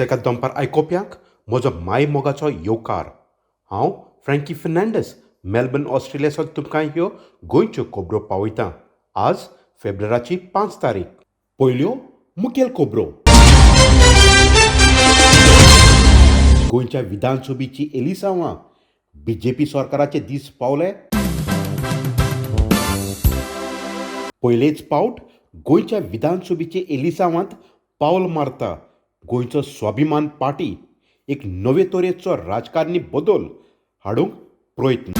म्हापसेकार दनपार आयकोप्यांक म्हजो माय मोगाचो येवकार. हांव फ्रँकी फर्नांडीस मेलबर्न ऑस्ट्रेलियासावन तुमकां ह्यो गोंयच्यो खबरो पावयतां. आज फेब्रुवारीची 5 तारीख. पयल्यो मुखेल खबरो. गोंयच्या विधानसभेची एलिसांवां बीजेपी सरकाराचे दीस पावले. पयलेच फावट गोंयच्या विधानसभेचे एलिसांवांत पावल मारता गोंयचो स्वाभिमान पार्टी एक नवे तरेचो राजकारणी बदल हाडूंक प्रयत्न.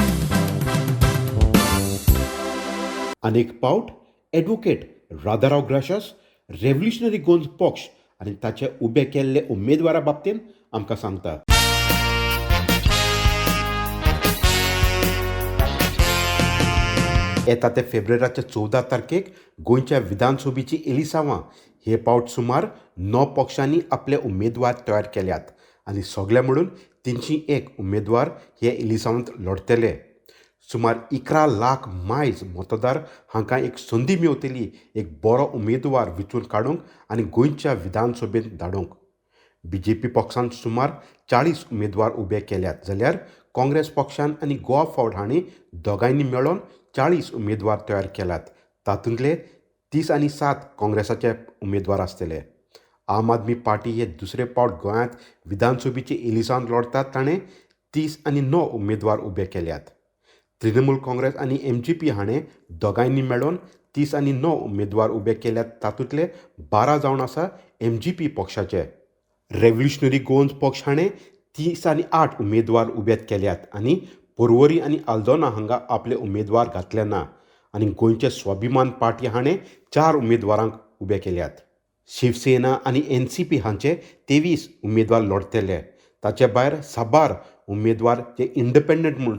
आनीक फावट एडवोकेट राधाराव ग्राशस रेव्होल्युशनरी गोंज पक्ष आनी ताचे उबे केल्ले उमेदवारा बाबतींत आमकां सांगता. येता ते फेब्रुवारीच्या 14 तारखेक गोंयच्या विधानसभेची एलिसांवां हे फावट सुमार 9 पक्षांनी आपले उमेदवार तयार केल्यात आनी सगळे मेळून 301 उमेदवार हे एलिसांवांत लढतले. सुमार 11 लाख मायज मतदार हांकां एक संदी मेवतली एक बरो उमेदवार वेंचून काडूंक आनी गोंयच्या विधानसभेंत धाडूंक. बीजेपी पक्षान सुमार 40 उमेदवार उबे केल्यात जाल्यार काँग्रेस पक्षान आनी गोवा फावट हांणी दोगांयनी मेळोन 40 उमेदवार तयार केल्यात. तातूंतले 30 आनी 7 काँग्रेसाचे उमेदवार आसतले. आम आदमी पार्टी हे दुसरे फावट गोंयांत विधानसभेची एलिसांवांत लढतात. ताणें 30 आनी 9 उमेदवार उबे केल्यात. तृणमूल काँग्रेस आनी MGP हाणें दोगांयनी मेळोन 30 आनी 9 उमेदवार उबे केल्यात. तातूंतले 12 जावन आसा MGP पक्षाचे. रेव्होल्युशनरी गोंज पक्ष हाणें 30 आनी 8 उमेदवार उबे केल्यात आनी पर्वरी आनी आल्दोना हांगा आपले उमेदवार घातले ना. आनी गोंयचे स्वाभिमान पार्टी हाणें 4 उमेदवारांक उबे केल्यात. शिवसेना आनी NCP हांचे 23 उमेदवार लढतले. ताचे भायर साबार उमेदवार जे इंडिपेंडंट म्हूण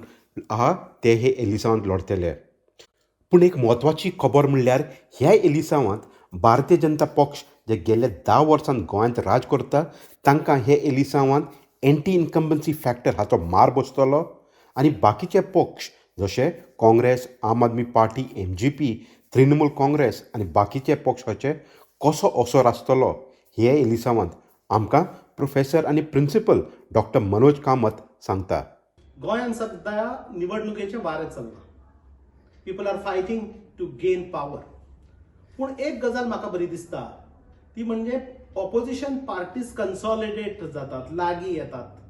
आहा ते हे एलिसांवांत लढतले. पूण एक म्हत्वाची खबर म्हणल्यार ह्या एलिसांवांत भारतीय जनता पक्ष जे गेले 10 वर्सां गोंयांत राज करता तांकां हे एलिसांवांत एंटी इन्कम्बन्सी फॅक्टर हाचो मार बसतलो आनी बाकीचे पक्ष जशे काँग्रेस, आम आदमी पार्टी, MGP, तृणमूल काँग्रेस आनी बाकीचे पक्षाचे कसो असर आसतलो हे एलिसांवांत आमकां प्रोफेसर आनी प्रिंसिपल डॉक्टर मनोज कामत सांगता. गोंयांत सद्या निवडणुकेचे वारें चल्ला. People are fighting to gain power. पूण एक गजाल म्हाका बरी दिसता ती म्हणजे ऑपोजिशन पार्टीज कन्सॉलिडेट जातात, लागीं येतात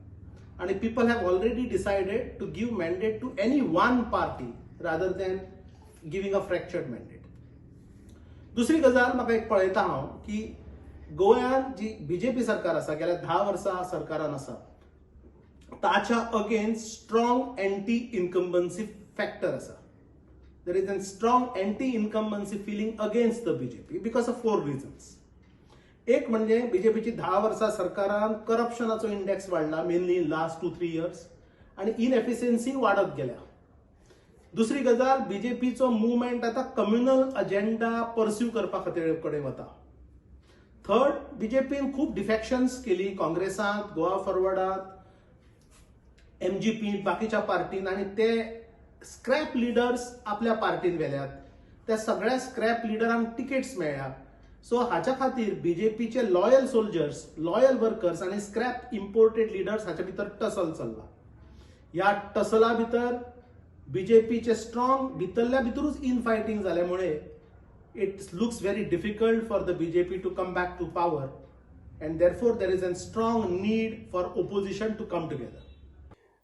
आणि people have already decided to give mandate to any one party rather than giving a fractured mandate. दुसरी गजाल म्हाका एक पळयता हांव की गोंयांत जी BJP सरकार आसा गेल्या 10 वर्सां सरकारान आसा ताच्या against strong anti incumbency factor आसा. There is a strong anti incumbency feeling against the BJP because of 4 reasons. एक म्हणजे BJPची 10 वर्सां सरकारान करप्शनाचो इंडेक्स वाडला मेनली लास्ट 2-3 इयर्स आणि इनएफिशियन्सी वाडत गेल्या. दुसरी गजाल BJPचो मुवमेंट आता कम्युनल अजेंडा परस्यू करपा खातीर कडेन वता. थर्ड, BJPन खूब डिफेक्शन्स केली काँग्रेसांत, गोवा फॉरवर्डात, MGP बाकीच्या पार्टीन आणि ते स्क्रॅप लिडर्स आपल्या पार्टीन व्हेल्यात. त्या सगळ्या स्क्रॅप लिडरांक टिकेट्स मेळ्ळ्या. सो हाच्या खातीर BJPचे लॉयल सोल्जर्स, लॉयल वर्कर्स आणि स्क्रॅप इम्पोर्टेड लिडर्स हाच्या भितर टसल चल्ला. ह्या टसला भितर BJPचे स्ट्रॉंग भितरल्या भितरूच इन फायटिंग जाल्यामुळे it looks very difficult for the BJP to come back to power and therefore there is a strong need for opposition to come together.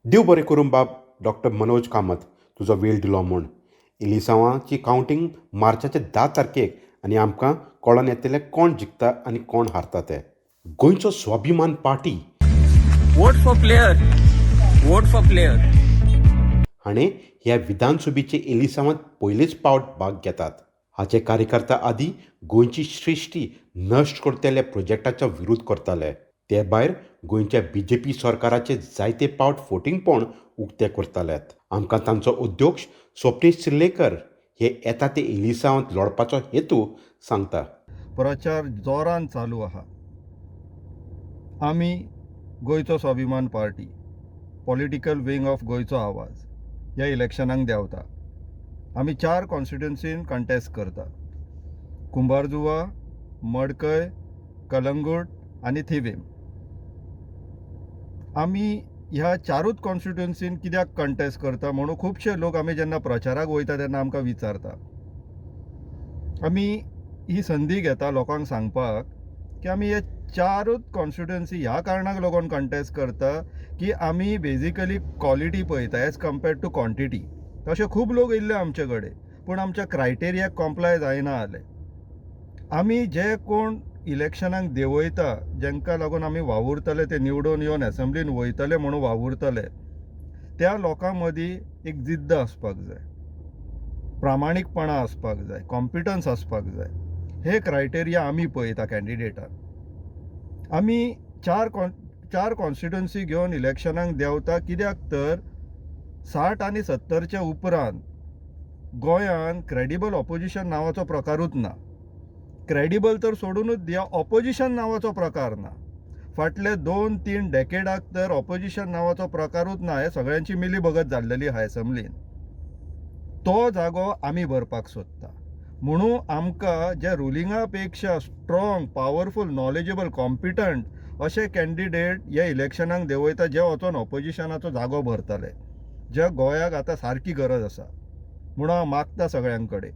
देव बरें करूं बाब डॉक्टर मनोज कामत, तुजो वेळ दिलो म्हूण. एलिसांवांची कावंटींग मार्चाचे 10 तारखेक आनी आमकां कळोन येतलें कोण जिखता आनी कोण हारता ते. गोंयचो स्वाभिमान party vote for player, vote for player हाणें ह्या विधानसभेचे एलिसांवांत पयलेच फावट भाग घेतात. हाचे कार्यकर्ता आदीं गोंयची सृश्टी नश्ट करतले प्रोजेक्टाचो विरोध करताले. ते भायर गोंयच्या BJP सरकाराचे जायते फावट फटींगपण उक्ते करतालेत. आमकां तांचो अध्यक्ष स्वप्नीश सिर्लेकर हे येता ते एलिसांवांत लढपाचो हेतू सांगता. प्रचार जोरान चालू आहा. आमी गोंयचो स्वाभिमान पार्टी, पॉलिटिकल विंग ऑफ गोंयचो आवाज ह्या इलेक्शनाक देंवता. आमी 4 कॉन्स्टिट्युएन्सीन कंटेस्ट करता. कुंभारजुवा, मडकय, कलंगूट आनी थिवीम. आमी ह्या चारूच कॉन्स्टिट्युएन्सीन कित्याक कंटेस्ट करता म्हणून खुबशे लोक आमी जेन्ना प्रचाराक वयता तेन्ना आमकां विचारता. आमी ही संदी घेता लोकांक सांगपाक की आमी हे चारूच कॉन्स्टिट्युएन्सी ह्या कारणाक लागून कंटेस्ट करता की आमी बेजिकली क्वॉलिटी पळयता एज कम्पेर्ड टू क्वॉन्टिटी. तशे खूब लोक येयल्ले आमचे कडेन पूण आमच्या क्रायटेरियाक कॉम्प्लाय जायना जाले. आमी जे कोण इलेक्शनाक देंवयता जेंका लागून आमी वावुरतले ते निवडून येवन एसेंब्लीन वयतले म्हणून वावुरतले त्या लोकां मदीं एक जिद्द आसपाक जाय, प्रामाणीकपणा आसपाक जाय, कॉम्पिटन्स आसपाक जाय. हे क्रायटेरिया आमी पळयता कॅन्डिडेटाक. आमी चार कॉन्स्टिट्युएन्सी घेवन इलेक्शनाक देंवता कित्याक तर 60 आनी 70च्या उपरांत गोंयांत क्रेडिबल ऑपोजिशन नांवाचो प्रकारूच ना. क्रेडिबल तर सोडूनच दिया, ऑपोजिशन नांवाचो प्रकार ना. फाटले 2-3 डेकेडाक तर ऑपोजिशन नांवाचो प्रकारूच ना. हे सगळ्यांची मिलीभगत जाल्लेली आहा एसेंब्लीन. तो जागो आमी भरपाक सोदता म्हणून आमकां जे रुलिंगा पेक्षा स्ट्रॉंग, पॉवरफूल, नॉलेजेबल, कॉम्पिटंट अशे कॅन्डिडेट हे इलेक्शनाक देंवयता जे वचून ऑपोजिशनाचो जागो भरतले, जे गोंयाक आतां सारकी गरज आसा. म्हणून हांव मागता सगळ्यां कडेन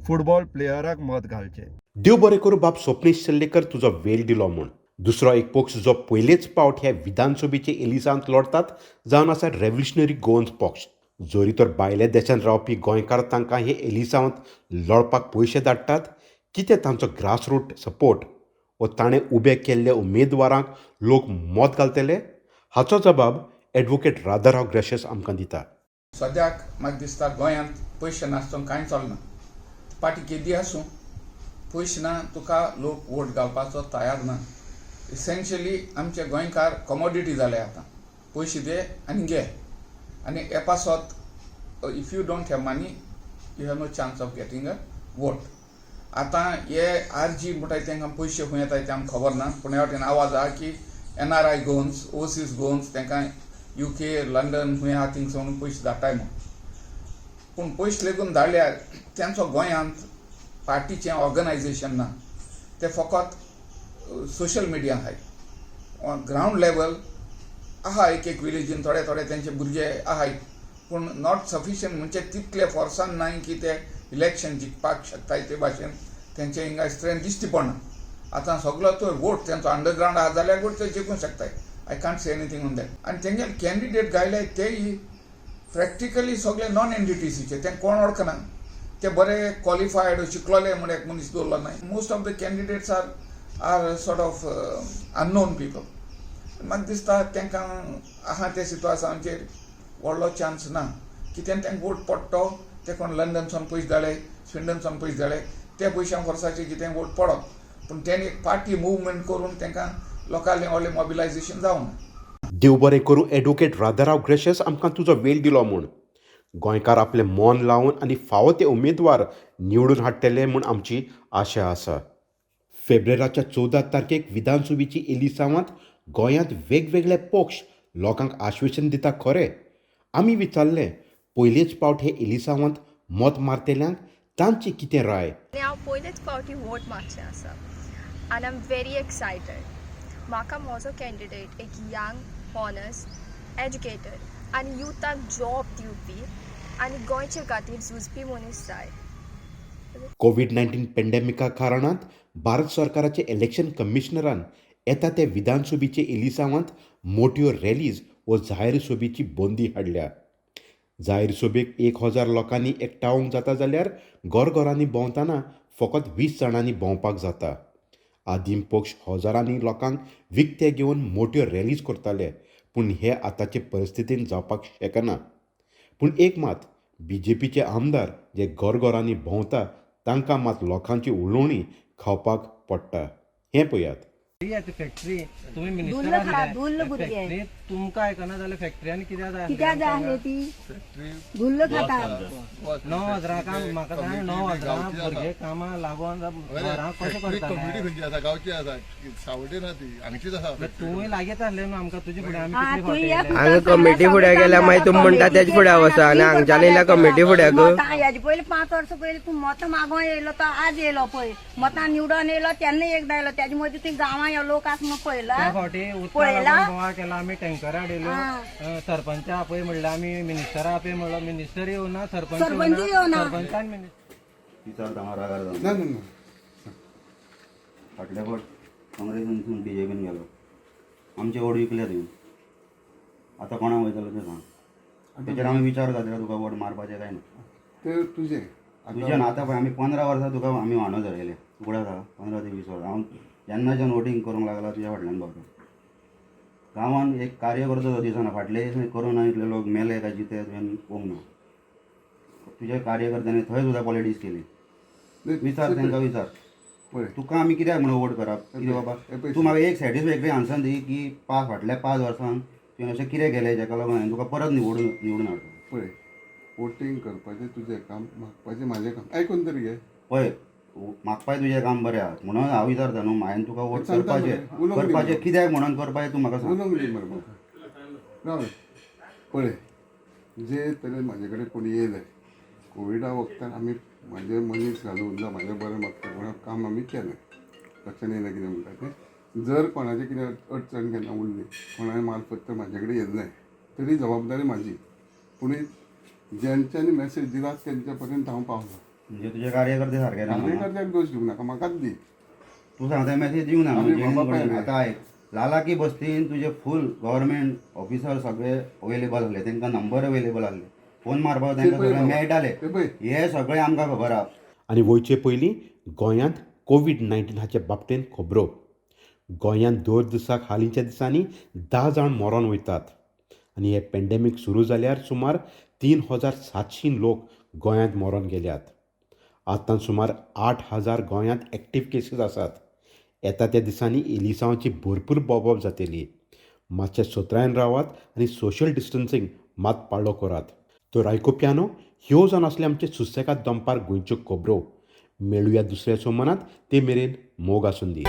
फुटबॉल प्लेयराक मत घालचें. देव बरें करूं बाब स्वप्नीश सल्लेकर तुजो वेळ दिलो म्हूण. दुसरो एक पक्ष जो पयलेच फावट ह्या विधानसभेचे एलिसांत लढतात जावन आसा रेव्होल्युशनरी गोवन्स पक्ष. जोरी तर भायल्या देशांत रावपी गोंयकार तांकां हे एलिसांत लढपाक पयशे धाडटात, कितें तांचो ग्रासरूट सपोर्ट वो ताणें उबे केल्ल्या उमेदवारांक लोक मत घालतले हाचो जबाब एडवोकेट राधाराव ग्रेशस आमकां दिता. सद्याक म्हाका दिसता गोंयांत पयशे नासतना कांय चलना. पार्टी केदी आसूं पयशे ना तुका लोक वोट घालपाचो तयार ना. इसेन्शियली आमचे गोंयकार कमोडिटी जाले आतां. पयशे दे आनी घे आनी एपासोत if you don't have money you have no chance of getting a vote. आतां हे RG म्हणटाय तांकां पयशे खंय येताय तें आमकां खबर ना पूण ह्या वाटेन आवाज आहा की NRI गोवन्स, ओवरसीज गोवन्स तांकां UK, लंडन खंय आहा थिंगसून पयशे धाडटाय म्हूण. पूण पयशे लेगून धाडल्यार तेंचो गोंयांत पार्टीचें ऑर्गनायजेशन ना. ते फकत सोशल मिडिया आहाय. ग्रावंड लेवल आहा एक विलेजीन थोडे थोडे तेंचे भुरगे आहाय पूण नॉट सफिशियंट म्हणजे तितले फोर्सान नाय की ते इलेक्शन जिखपाक शकताय ते भाशेन तेंचे हिंगा स्ट्रेंथ दिश्टी पडना. आतां सगळो तो वोट तेंचो अंडरग्रावंड आहा जाल्यार वोट ते जिखूंक शकताय. I can't say anything on that. आनी तेंगे कॅन्डिडेट घायले तेय प्रॅक्टिकली सगळे नॉन NDTCचे. ते कोण वळखना. ते बरे क्वॉलिफायड शिकलोले म्हूण एक मनीस दवरलो नाय. Most of the candidates are sort of unknown people. म्हाका दिसता तांकां आहा ते सिट्युएशनाचेर व्हडलो चान्स ना. कित्याक तांकां वोट पडटो ते कोण लंडनसून पयशे धाडले, स्विडनसून पयशे धाडले ते पयशां वर्साचे कितें वोट पडप. पूण तेणी एक पार्टी मुवमेंट करून तांकां लोकांलें व्हडलें मोबिलायजेशन जावं ना. देव बरें करूं एडवोकेट राधाराव ग्रेशस आमकां तुजो वेळ दिलो म्हूण. गोंयकार आपलें मन लावन आनी फावो ते उमेदवार निवडून हाडटले म्हूण आमची आशा आसा. फेब्रुवारीच्या 14 तारखेक विधानसभेची एलिसांवांत गोंयांत वेगवेगळे पक्ष लोकांक आश्वासन दिता खरें. आमी विचारलें पयलेच फावट हे एलिसांवांत मत मारतेल्यांक तांची कितें राय. हांव पयलेच फावटी वोट मारचें आसा आनी आय एम व्हेरी एक्सायटेड. म्हाका म्हजो कॅन्डिडेट एक यंग, हॉनस्ट, एज्युकेटेड आनी युथाक जॉब दिवपी आनी गोंयचे खातीर झुजपी मनीस जाय. कोविड-19 पेंडेमिका कारणांत भारत सरकाराचे इलेक्शन कमिशनरान येता ते विधानसभेचे एलिसांवांत मोठ्यो रॅलीज व जाहीर सभेची बंदी हाडल्या. जाहीर सभेक 1000 लोकांनी एकठावंक जाता जाल्यार घरघरांनी भोंवतना फकत 20 जाणांनी भोंवपाक जाता. आदीम पक्ष हजारांनी लोकांक विकते घेवन मोठ्यो रॅलीज करताले पूण हे आतांचे परिस्थितीन जावपाक शकना. पूण एक मात BJPचे आमदार जे घरघरांनी भोंवता तांकां मात लोकांची उलोवणी खावपाक पडटा. हें पळयात. फॅक्टरी तुम्ही भुरगे तुमकां आयकना जाल्यार फॅक्टरीनी कित्याक जाय आहली ती धुल्ल खाता 9,000 काम म्हाका सांग 9,000 भुरगे कामां लागून घरां कशें करता गांवची आसा सावड्डे ना ती हांगचीच आसा. तुमी लागींच आहले न्हू आमकां तुजे फुडें आमी हांगा कमिटी फुडें गेल्यार मागीर तुमी म्हणटा तेजे फुडें वचा आनी हांगच्यान येयल्या कमिटी फुडें हेजे पयलीं 5 वर्सां पयलीं तूं मतां मागोवन येयलो तो आज येयलो पळय मतां निवडून येयलो तेन्ना एकदां येयलो तेजे मदीं तुवें गांवां ह्यो लोक आसा म्हणून पळयला त्या फावटी उदका पळयला? लागून बोवाळ केला आमी टँकर हाडिल्लो सरपंच आपय म्हणलें आमी मिनिस्टर आपय म्हणलो मिनिस्टर येवना सरपंच येवना. सरपंचान मिनिस्टर विचार हांगा रागार जावन ना ना ना फाटल्या फावट काँग्रेसीन BJPन गेलो आमचे वोट विकले तुवें आतां कोणाक वयतलो तें सांग तेचेर आमी विचार घातला तुका वोट मारपाचें काय ना ते तुझे तुज्यान आतां पळय आमी 15 वर्सां तुका आमी वांडो धरयले फुडें आसा 15 ते 20 वर्सां हांव जेन्नाच्यान वोटींग करूंक लागला तुज्या फाटल्यान भोंवता गांवांत एक कार्यकर्तो तो दिसना फाटले दिस कोरोना इतले लोक मेले काय जिते तुवें पळोवंक ना तुज्या कार्यकर्त्यांनी थंय सुद्दां पॉलिटिक्स केली विचार तांकां विचार पळय तुका आमी कित्याक म्हणून वोट करप कितें बाबा तूं म्हाका एक सॅटिस्फॅक्टरी आन्सर दी की फाटल्या 5 वर्सांत तुवें अशें कितें केलें जाका लागून हांवें तुका परत निवडून हाडटा पळय वोटींग करपाचें तुजें काम मागपाचें म्हाजें काम आयकून तरी घे पळय मागपाय तुजें काम बरें आहा म्हणून हांव विचारता न्हू हांवें तुका वोट सांगता करपाचें मरे, उलोवंक करपाचें दी. कित्याक म्हणून करपाचें तूं म्हाका सांग उलोवंक दी मरे म्हाका राव पळय जे तरेन म्हाजे कडेन कोणी येयले कोविडा वखदान आमी म्हाजे मनीस घालून जावं म्हाजें बरें मागता कोणाक काम आमी केलें लक्षान येयलें कितें म्हणटा तें जर कोणाचें कितें अडचण केन्ना उरली कोणाय मालपत्र तर म्हाजे कडेन येयलें तरी जबाबदारी म्हाजी पूण जेंच्यांनी मॅसेज दिलात तेंच्या पर्यंत हांव पावना म्हणजे तुजे कार्यकर्ते सारके ना कार्यकर्त्याक दोश दिवं नाका म्हाकाच दी तूं सांगता मेसेज दिवं ना आमी जेणे बाबा करून पळय. आतां आयक लालाकी बस्तीन तुजे फूल गव्हर्मेंट ऑफिसर सगळे अवेलेबल आसले तांकां नंबर अवेलेबल आसले फोन मारपाक तांकां पळय सगळे बाबा. मेळटाले ते पळय. हे सगळें आमकां खबर आहा आनी वयचे पयलीं गोंयांत कोविड-19 बाबतींत खबरो गोंयांत दर दिसाक हालींच्या दिसांनी 10 जाण मरोन वयतात आनी हे पॅन्डेमीक सुरू जाल्यार सुमार 3700 लोक गोंयांत मरोन गेल्यात आतां सुमार 8000 गोंयांत एक्टीव केसीस आसात येता त्या दिसांनी एलिसांवाची भरपूर बोबोब जातली मातशें सुत्रायन रावात आनी सोशल डिस्टन्सींग मात पाळो करात तर आयकुप्यानो ह्यो जावन आसले आमचे सुसेगाद दनपार गोंयच्यो खबरो मेळुया दुसऱ्या सोमानात ते मेरेन मोग आसून दी